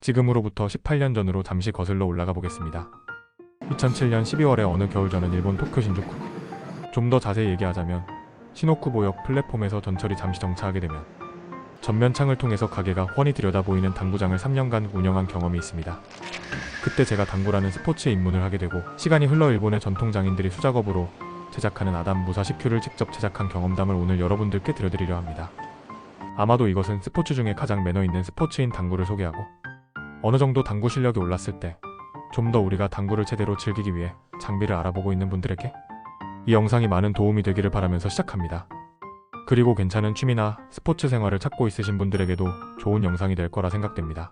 지금으로부터 18년 전으로 잠시 거슬러 올라가 보겠습니다. 2007년 12월에 어느 겨울 저는 일본 도쿄 신주쿠, 좀 더 자세히 얘기하자면 시노쿠보역 플랫폼에서 전철이 잠시 정차하게 되면 전면창을 통해서 가게가 훤히 들여다보이는 당구장을 3년간 운영한 경험이 있습니다. 그때 제가 당구라는 스포츠에 입문을 하게 되고, 시간이 흘러 일본의 전통 장인들이 수작업으로 제작하는 아담 무사시 큐를 직접 제작한 경험담을 오늘 여러분들께 들려드리려 합니다. 아마도 이것은 스포츠 중에 가장 매너 있는 스포츠인 당구를 소개하고, 어느 정도 당구 실력이 올랐을 때 좀 더 우리가 당구를 제대로 즐기기 위해 장비를 알아보고 있는 분들에게 이 영상이 많은 도움이 되기를 바라면서 시작합니다. 그리고 괜찮은 취미나 스포츠 생활을 찾고 있으신 분들에게도 좋은 영상이 될 거라 생각됩니다.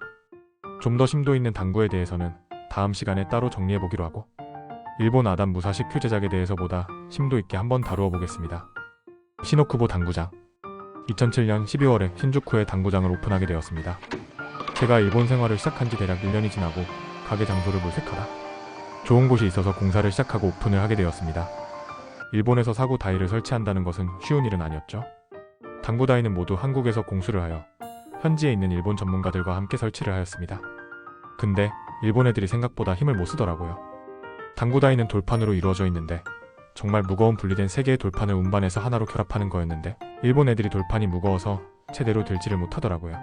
좀 더 심도 있는 당구에 대해서는 다음 시간에 따로 정리해보기로 하고, 일본 아담 무사시 큐 제작에 대해서 보다 심도 있게 한번 다루어 보겠습니다. 시노쿠보 당구장. 2007년 12월에 신주쿠에 당구장을 오픈하게 되었습니다. 제가 일본 생활을 시작한 지 대략 1년이 지나고 가게 장소를 물색하다 좋은 곳이 있어서 공사를 시작하고 오픈을 하게 되었습니다. 일본에서 사고 다이를 설치한다는 것은 쉬운 일은 아니었죠. 당구 다이는 모두 한국에서 공수를 하여 현지에 있는 일본 전문가들과 함께 설치를 하였습니다. 근데 일본 애들이 생각보다 힘을 못 쓰더라고요. 당구 다이는 돌판으로 이루어져 있는데 정말 무거운 분리된 3개의 돌판을 운반해서 하나로 결합하는 거였는데, 일본 애들이 돌판이 무거워서 제대로 들지를 못하더라고요.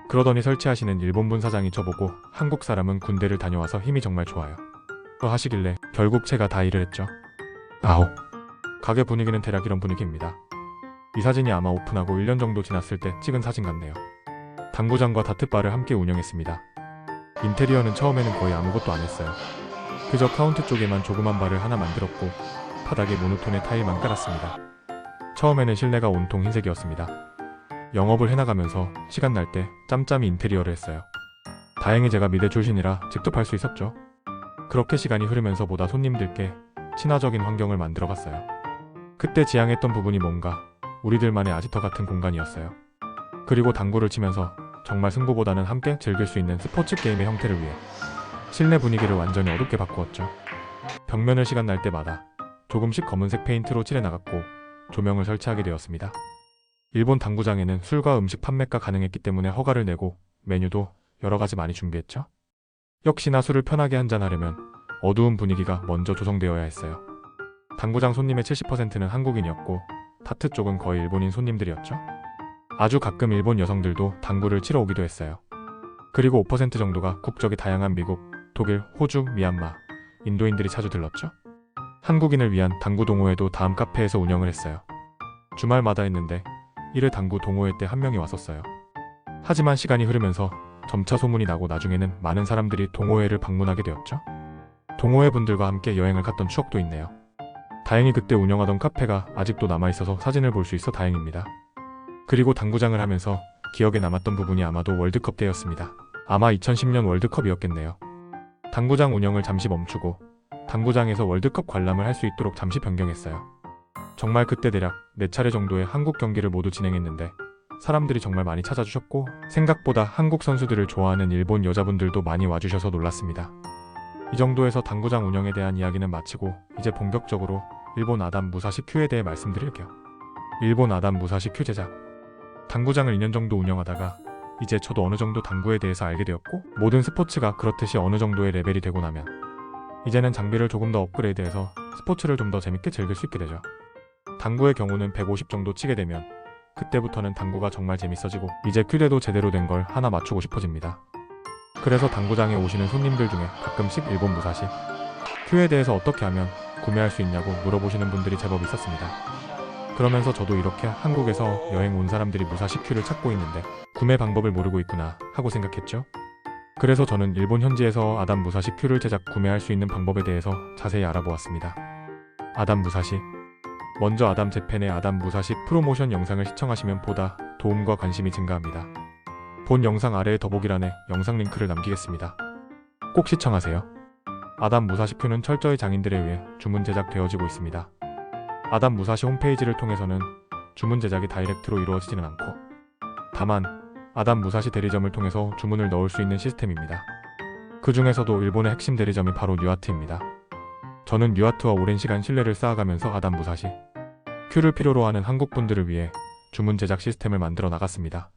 그러더니 설치하시는 일본분 사장이 저보고 한국 사람은 군대를 다녀와서 힘이 정말 좋아요 또 하시길래 결국 제가 다이를 했죠. 아오. 가게 분위기는 대략 이런 분위기입니다. 이 사진이 아마 오픈하고 1년 정도 지났을 때 찍은 사진 같네요. 당구장과 다트바를 함께 운영했습니다. 인테리어는 처음에는 거의 아무것도 안 했어요. 그저 카운트 쪽에만 조그만 바를 하나 만들었고 바닥에 모노톤의 타일만 깔았습니다. 처음에는 실내가 온통 흰색이었습니다. 영업을 해나가면서 시간 날 때 짬짬이 인테리어를 했어요. 다행히 제가 미대 출신이라 직접 할 수 있었죠. 그렇게 시간이 흐르면서 보다 손님들께 친화적인 환경을 만들어갔어요. 그때 지향했던 부분이 뭔가 우리들만의 아지터 같은 공간이었어요. 그리고 당구를 치면서 정말 승부보다는 함께 즐길 수 있는 스포츠 게임의 형태를 위해 실내 분위기를 완전히 어둡게 바꾸었죠. 벽면을 시간 날 때마다 조금씩 검은색 페인트로 칠해나갔고 조명을 설치하게 되었습니다. 일본 당구장에는 술과 음식 판매가 가능했기 때문에 허가를 내고 메뉴도 여러가지 많이 준비했죠. 역시나 술을 편하게 한잔하려면 어두운 분위기가 먼저 조성되어야 했어요. 당구장 손님의 70%는 한국인이었고 다트 쪽은 거의 일본인 손님들이었죠. 아주 가끔 일본 여성들도 당구를 치러 오기도 했어요. 그리고 5% 정도가 국적이 다양한 미국, 독일, 호주, 미얀마, 인도인들이 자주 들렀죠. 한국인을 위한 당구 동호회도 다음 카페에서 운영을 했어요. 주말마다 했는데 1회 당구 동호회 때 한 명이 왔었어요. 하지만 시간이 흐르면서 점차 소문이 나고 나중에는 많은 사람들이 동호회를 방문하게 되었죠. 동호회 분들과 함께 여행을 갔던 추억도 있네요. 다행히 그때 운영하던 카페가 아직도 남아있어서 사진을 볼 수 있어 다행입니다. 그리고 당구장을 하면서 기억에 남았던 부분이 아마도 월드컵 때였습니다. 아마 2010년 월드컵이었겠네요. 당구장 운영을 잠시 멈추고 당구장에서 월드컵 관람을 할 수 있도록 잠시 변경했어요. 정말 그때 대략 4차례 정도의 한국 경기를 모두 진행했는데 사람들이 정말 많이 찾아주셨고 생각보다 한국 선수들을 좋아하는 일본 여자분들도 많이 와주셔서 놀랐습니다. 이 정도에서 당구장 운영에 대한 이야기는 마치고 이제 본격적으로 일본 아담 무사시 큐에 대해 말씀드릴게요. 일본 아담 무사시 큐 제작. 당구장을 2년 정도 운영하다가 이제 저도 어느 정도 당구에 대해서 알게 되었고, 모든 스포츠가 그렇듯이 어느 정도의 레벨이 되고 나면 이제는 장비를 조금 더 업그레이드해서 스포츠를 좀 더 재밌게 즐길 수 있게 되죠. 당구의 경우는 150 정도 치게 되면 그때부터는 당구가 정말 재밌어지고 이제 큐대도 제대로 된 걸 하나 맞추고 싶어집니다. 그래서 당구장에 오시는 손님들 중에 가끔씩 일본 무사시 큐에 대해서 어떻게 하면 구매할 수 있냐고 물어보시는 분들이 제법 있었습니다. 그러면서 저도 이렇게 한국에서 여행 온 사람들이 무사시 큐를 찾고 있는데 구매 방법을 모르고 있구나 하고 생각했죠. 그래서 저는 일본 현지에서 아담 무사시 큐를 제작 구매할 수 있는 방법에 대해서 자세히 알아보았습니다. 아담 무사시. 먼저 아담 재팬의 아담 무사시 프로모션 영상을 시청하시면 보다 도움과 관심이 증가합니다. 본 영상 아래의 더보기란에 영상 링크를 남기겠습니다. 꼭 시청하세요. 아담 무사시 큐는 철저히 장인들에 의해 주문 제작되어지고 있습니다. 아담 무사시 홈페이지를 통해서는 주문 제작이 다이렉트로 이루어지지는 않고, 다만 아담 무사시 대리점을 통해서 주문을 넣을 수 있는 시스템입니다. 그 중에서도 일본의 핵심 대리점이 바로 뉴아트입니다. 저는 뉴아트와 오랜 시간 신뢰를 쌓아가면서 아담 무사시 큐를 필요로 하는 한국분들을 위해 주문 제작 시스템을 만들어 나갔습니다.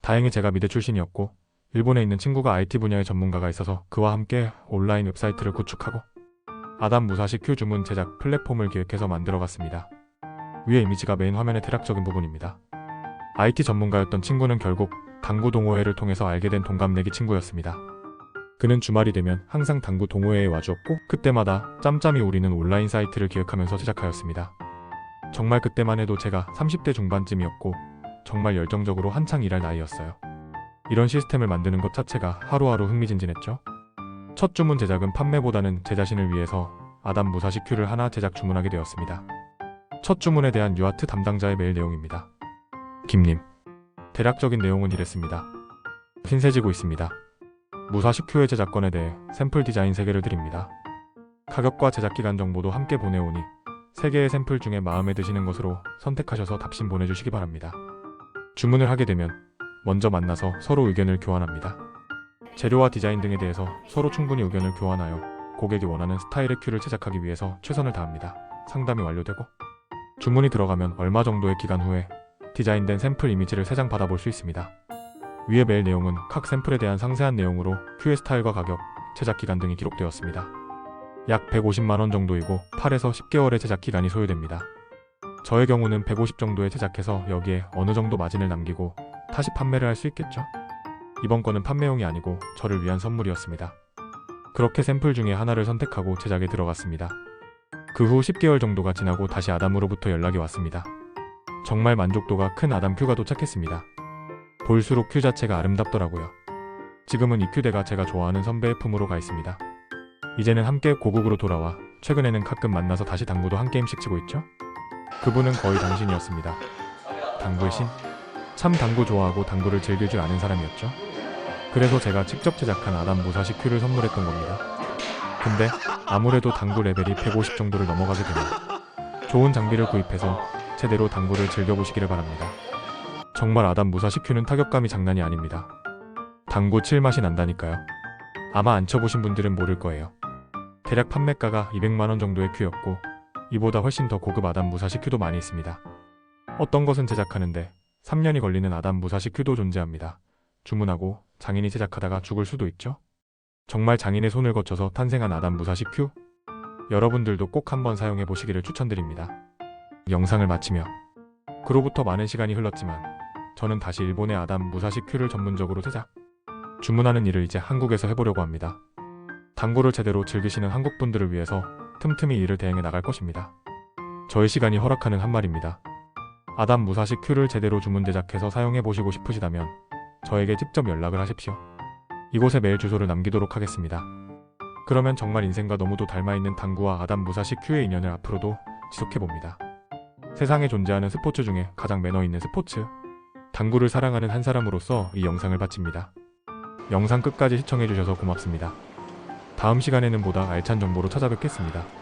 다행히 제가 미대 출신이었고 일본에 있는 친구가 IT 분야의 전문가가 있어서 그와 함께 온라인 웹사이트를 구축하고 아담 무사시 큐 주문 제작 플랫폼을 기획해서 만들어갔습니다. 위의 이미지가 메인 화면의 대략적인 부분입니다. IT 전문가였던 친구는 결국 당구 동호회를 통해서 알게 된 동갑내기 친구였습니다. 그는 주말이 되면 항상 당구 동호회에 와주었고 그때마다 짬짬이 우리는 온라인 사이트를 기획하면서 제작하였습니다. 정말 그때만 해도 제가 30대 중반쯤이었고 정말 열정적으로 한창 일할 나이였어요. 이런 시스템을 만드는 것 자체가 하루하루 흥미진진했죠. 첫 주문 제작은 판매보다는 제 자신을 위해서 아담 무사시 큐를 하나 제작 주문하게 되었습니다. 첫 주문에 대한 유아트 담당자의 메일 내용입니다. 김님, 대략적인 내용은 이랬습니다. 신세지고 있습니다. 무사시 큐의 제작권에 대해 샘플 디자인 3개를 드립니다. 가격과 제작기간 정보도 함께 보내오니 3개의 샘플 중에 마음에 드시는 것으로 선택하셔서 답신 보내주시기 바랍니다. 주문을 하게 되면 먼저 만나서 서로 의견을 교환합니다. 재료와 디자인 등에 대해서 서로 충분히 의견을 교환하여 고객이 원하는 스타일의 큐를 제작하기 위해서 최선을 다합니다. 상담이 완료되고 주문이 들어가면 얼마 정도의 기간 후에 디자인된 샘플 이미지를 3장 받아볼 수 있습니다. 위의 메일 내용은 각 샘플에 대한 상세한 내용으로 큐의 스타일과 가격, 제작 기간 등이 기록되었습니다. 약 150만원 정도이고 8에서 10개월의 제작 기간이 소요됩니다. 저의 경우는 150 정도에 제작해서 여기에 어느 정도 마진을 남기고 다시 판매를 할 수 있겠죠? 이번 건은 판매용이 아니고 저를 위한 선물이었습니다. 그렇게 샘플 중에 하나를 선택하고 제작에 들어갔습니다. 그 후 10개월 정도가 지나고 다시 아담으로부터 연락이 왔습니다. 정말 만족도가 큰 아담 큐가 도착했습니다. 볼수록 큐 자체가 아름답더라고요. 지금은 이 큐대가 제가 좋아하는 선배의 품으로 가 있습니다. 이제는 함께 고국으로 돌아와 최근에는 가끔 만나서 다시 당구도 한 게임씩 치고 있죠? 그분은 거의 당신이었습니다. 당구의 신? 참 당구 좋아하고 당구를 즐길 줄 아는 사람이었죠. 그래서 제가 직접 제작한 아담 무사시 큐를 선물했던 겁니다. 근데 아무래도 당구 레벨이 150 정도를 넘어가게 되면 좋은 장비를 구입해서 제대로 당구를 즐겨보시기를 바랍니다. 정말 아담 무사시 큐는 타격감이 장난이 아닙니다. 당구 칠 맛이 난다니까요. 아마 안 쳐보신 분들은 모를 거예요. 대략 판매가가 200만원 정도의 큐였고 이보다 훨씬 더 고급 아담 무사시 큐도 많이 있습니다. 어떤 것은 제작하는데 3년이 걸리는 아담 무사시 큐도 존재합니다. 주문하고 장인이 제작하다가 죽을 수도 있죠. 정말 장인의 손을 거쳐서 탄생한 아담 무사시 큐? 여러분들도 꼭 한번 사용해 보시기를 추천드립니다. 영상을 마치며 그로부터 많은 시간이 흘렀지만 저는 다시 일본의 아담 무사시 큐를 전문적으로 제작, 주문하는 일을 이제 한국에서 해보려고 합니다. 당구를 제대로 즐기시는 한국분들을 위해서 틈틈이 일을 대행해 나갈 것입니다. 저의 시간이 허락하는 한 말입니다. 아담 무사시 큐를 제대로 주문 제작해서 사용해 보시고 싶으시다면 저에게 직접 연락을 하십시오. 이곳에 메일 주소를 남기도록 하겠습니다. 그러면 정말 인생과 너무도 닮아있는 당구와 아담 무사시 큐의 인연을 앞으로도 지속해봅니다. 세상에 존재하는 스포츠 중에 가장 매너 있는 스포츠, 당구를 사랑하는 한 사람으로서 이 영상을 바칩니다. 영상 끝까지 시청해주셔서 고맙습니다. 다음 시간에는 보다 알찬 정보로 찾아뵙겠습니다.